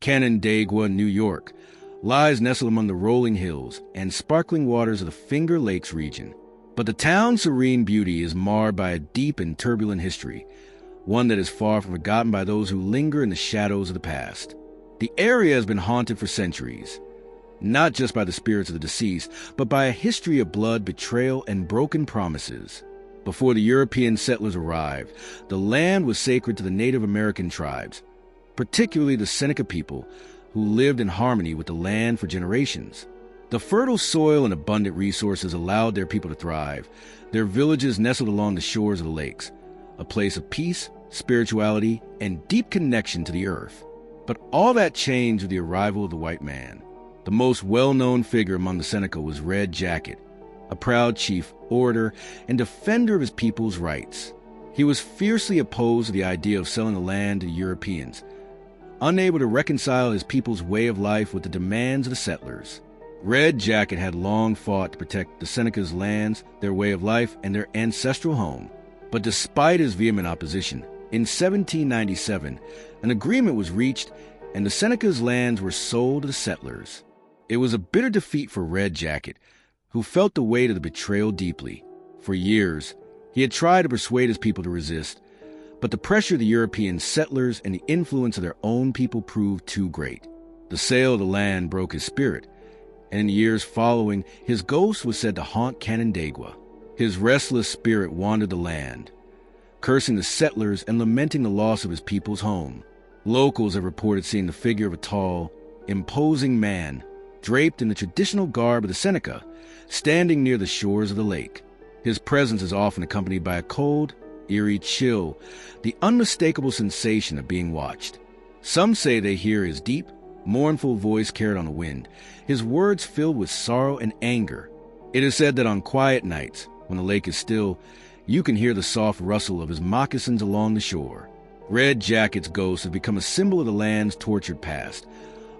Canandaigua, New York, lies nestled among the rolling hills and sparkling waters of the Finger Lakes region. But the town's serene beauty is marred by a deep and turbulent history, one that is far from forgotten by those who linger in the shadows of the past. The area has been haunted for centuries, not just by the spirits of the deceased, but by a history of blood, betrayal, and broken promises. Before the European settlers arrived, the land was sacred to the Native American tribes, particularly the Seneca people, who lived in harmony with the land for generations. The fertile soil and abundant resources allowed their people to thrive, their villages nestled along the shores of the lakes, a place of peace, spirituality, and deep connection to the earth. But all that changed with the arrival of the white man. The most well-known figure among the Seneca was Red Jacket, a proud chief, orator, and defender of his people's rights. He was fiercely opposed to the idea of selling the land to Europeans, unable to reconcile his people's way of life with the demands of the settlers. Red Jacket had long fought to protect the Seneca's lands, their way of life, and their ancestral home. But despite his vehement opposition, in 1797, an agreement was reached and the Seneca's lands were sold to the settlers. It was a bitter defeat for Red Jacket, who felt the weight of the betrayal deeply. For years, he had tried to persuade his people to resist, but the pressure of the European settlers and the influence of their own people proved too great. The sale of the land broke his spirit, and in the years following, his ghost was said to haunt Canandaigua. His restless spirit wandered the land, cursing the settlers and lamenting the loss of his people's home. Locals have reported seeing the figure of a tall, imposing man, draped in the traditional garb of the Seneca, standing near the shores of the lake. His presence is often accompanied by a cold, eerie chill, the unmistakable sensation of being watched. Some say they hear his deep, mournful voice carried on the wind, his words filled with sorrow and anger. It is said that on quiet nights, when the lake is still, you can hear the soft rustle of his moccasins along the shore. Red Jacket's ghost has become a symbol of the land's tortured past,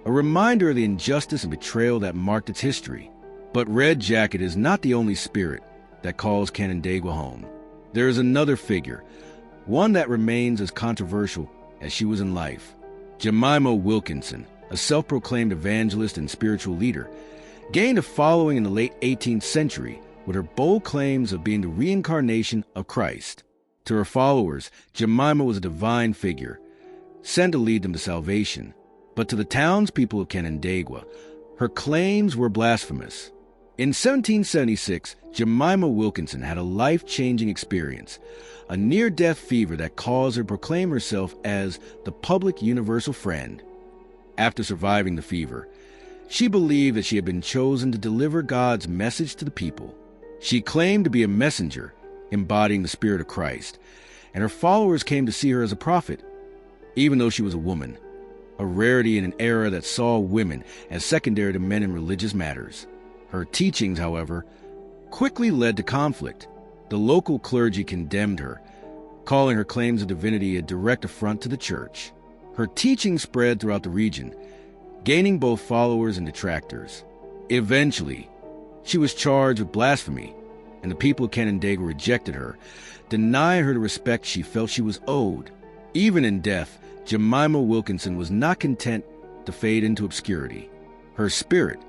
a reminder of the injustice and betrayal that marked its history. But Red Jacket is not the only spirit that calls Canandaigua home. There is another figure, one that remains as controversial as she was in life. Jemima Wilkinson, a self-proclaimed evangelist and spiritual leader, gained a following in the late 18th century with her bold claims of being the reincarnation of Christ. To her followers, Jemima was a divine figure, sent to lead them to salvation. But to the townspeople of Canandaigua, her claims were blasphemous. In 1776, Jemima Wilkinson had a life-changing experience, a near-death fever that caused her to proclaim herself as the public universal friend. After surviving the fever, she believed that she had been chosen to deliver God's message to the people. She claimed to be a messenger, embodying the Spirit of Christ, and her followers came to see her as a prophet, even though she was a woman, a rarity in an era that saw women as secondary to men in religious matters. Her teachings, however, quickly led to conflict. The local clergy condemned her, calling her claims of divinity a direct affront to the church. Her teaching spread throughout the region, gaining both followers and detractors. Eventually, she was charged with blasphemy, and the people of Canandaigua rejected her, denying her the respect she felt she was owed. Even in death, Jemima Wilkinson was not content to fade into obscurity. Her spirit,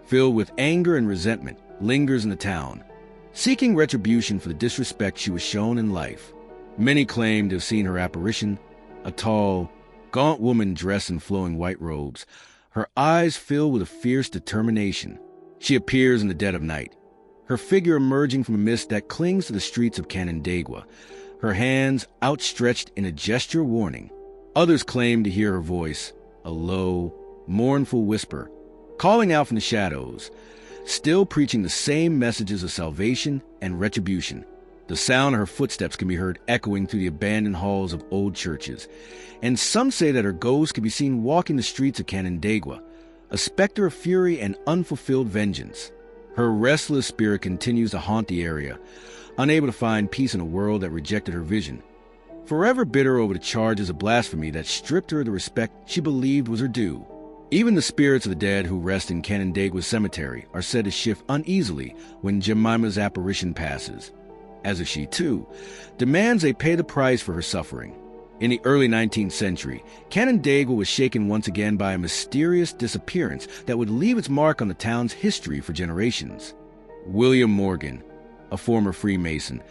filled with anger and resentment, lingers in the town, seeking retribution for the disrespect she was shown in life. Many claim to have seen her apparition, a tall, gaunt woman dressed in flowing white robes, her eyes filled with a fierce determination. She appears in the dead of night, her figure emerging from a mist that clings to the streets of Canandaigua, her hands outstretched in a gesture of warning. Others claim to hear her voice, a low, mournful whisper, calling out from the shadows, still preaching the same messages of salvation and retribution. The sound of her footsteps can be heard echoing through the abandoned halls of old churches, and some say that her ghost can be seen walking the streets of Canandaigua, a specter of fury and unfulfilled vengeance. Her restless spirit continues to haunt the area, unable to find peace in a world that rejected her vision. Forever bitter over the charges of blasphemy that stripped her of the respect she believed was her due. Even the spirits of the dead who rest in Canandaigua Cemetery are said to shift uneasily when Jemima's apparition passes, as if she, too, demands they pay the price for her suffering. In the early 19th century, Canandaigua was shaken once again by a mysterious disappearance that would leave its mark on the town's history for generations. William Morgan, a former Freemason,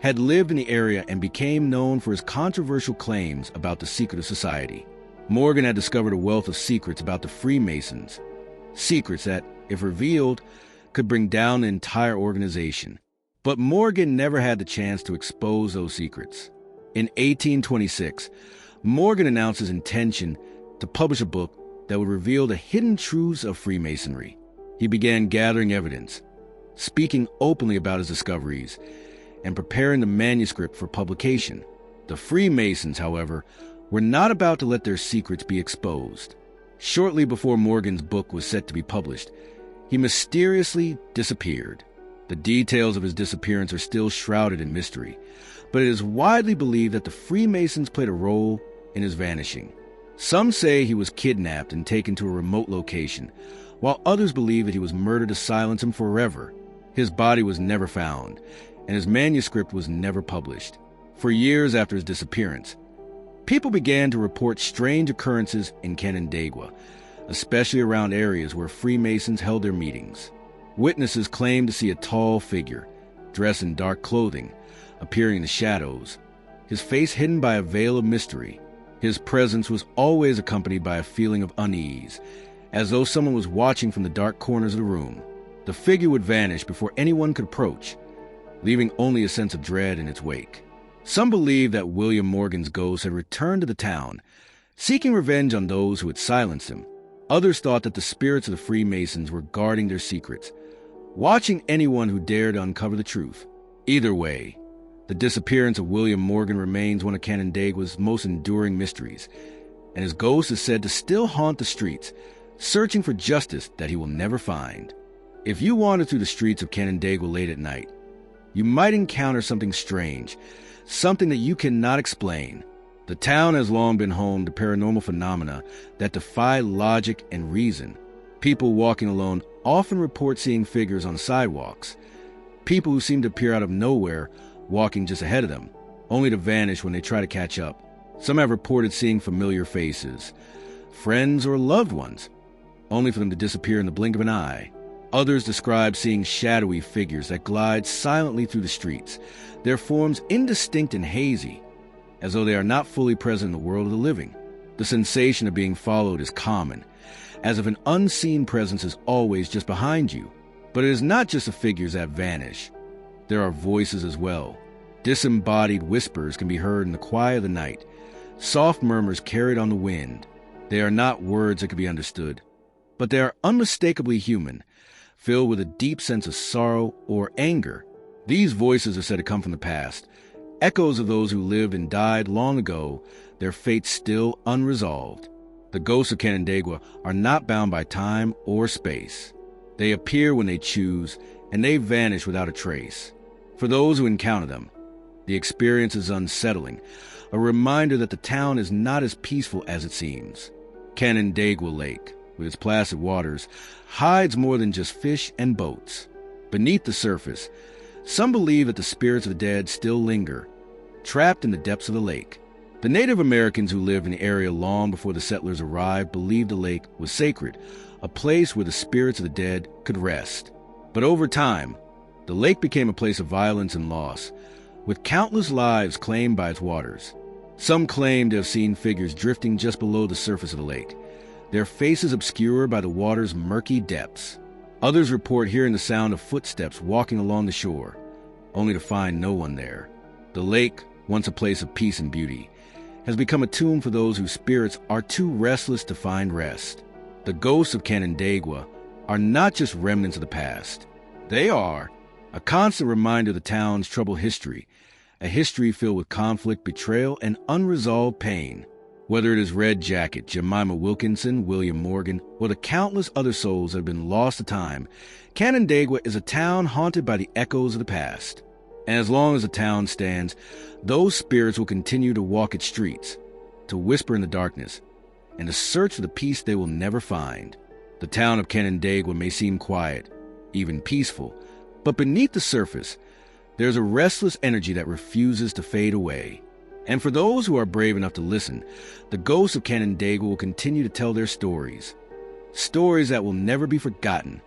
had lived in the area and became known for his controversial claims about the secretive society. Morgan had discovered a wealth of secrets about the Freemasons, secrets that, if revealed, could bring down the entire organization. But Morgan never had the chance to expose those secrets. In 1826, Morgan announced his intention to publish a book that would reveal the hidden truths of Freemasonry. He began gathering evidence, speaking openly about his discoveries, and preparing the manuscript for publication. The Freemasons, however, were not about to let their secrets be exposed. Shortly before Morgan's book was set to be published, he mysteriously disappeared. The details of his disappearance are still shrouded in mystery, but it is widely believed that the Freemasons played a role in his vanishing. Some say he was kidnapped and taken to a remote location, while others believe that he was murdered to silence him forever. His body was never found, and his manuscript was never published. For years after his disappearance, people began to report strange occurrences in Canandaigua, especially around areas where Freemasons held their meetings. Witnesses claimed to see a tall figure, dressed in dark clothing, appearing in the shadows, his face hidden by a veil of mystery. His presence was always accompanied by a feeling of unease, as though someone was watching from the dark corners of the room. The figure would vanish before anyone could approach, leaving only a sense of dread in its wake. Some believed that William Morgan's ghost had returned to the town, seeking revenge on those who had silenced him. Others thought that the spirits of the Freemasons were guarding their secrets, watching anyone who dared to uncover the truth. Either way, the disappearance of William Morgan remains one of Canandaigua's most enduring mysteries, and his ghost is said to still haunt the streets, searching for justice that he will never find. If you wander through the streets of Canandaigua late at night, you might encounter something strange, something that you cannot explain. The town has long been home to paranormal phenomena that defy logic and reason. People walking alone often report seeing figures on sidewalks, people who seem to appear out of nowhere walking just ahead of them, only to vanish when they try to catch up. Some have reported seeing familiar faces, friends or loved ones, only for them to disappear in the blink of an eye. Others describe seeing shadowy figures that glide silently through the streets, their forms indistinct and hazy, as though they are not fully present in the world of the living. The sensation of being followed is common, as if an unseen presence is always just behind you. But it is not just the figures that vanish. There are voices as well. Disembodied whispers can be heard in the quiet of the night, soft murmurs carried on the wind. They are not words that can be understood, but they are unmistakably human, filled with a deep sense of sorrow or anger. These voices are said to come from the past, echoes of those who lived and died long ago, their fates still unresolved. The ghosts of Canandaigua are not bound by time or space. They appear when they choose, and they vanish without a trace. For those who encounter them, the experience is unsettling, a reminder that the town is not as peaceful as it seems. Canandaigua Lake, with its placid waters, hides more than just fish and boats. Beneath the surface, some believe that the spirits of the dead still linger, trapped in the depths of the lake. The Native Americans who lived in the area long before the settlers arrived believed the lake was sacred, a place where the spirits of the dead could rest. But over time, the lake became a place of violence and loss, with countless lives claimed by its waters. Some claim to have seen figures drifting just below the surface of the lake, their faces obscured by the water's murky depths. Others report hearing the sound of footsteps walking along the shore, only to find no one there. The lake, once a place of peace and beauty, has become a tomb for those whose spirits are too restless to find rest. The ghosts of Canandaigua are not just remnants of the past. They are a constant reminder of the town's troubled history, a history filled with conflict, betrayal, and unresolved pain. Whether it is Red Jacket, Jemima Wilkinson, William Morgan, or the countless other souls that have been lost to time, Canandaigua is a town haunted by the echoes of the past. And as long as the town stands, those spirits will continue to walk its streets, to whisper in the darkness, and to search for the peace they will never find. The town of Canandaigua may seem quiet, even peaceful, but beneath the surface, there's a restless energy that refuses to fade away. And for those who are brave enough to listen, the ghosts of Canandaigua will continue to tell their stories. Stories that will never be forgotten,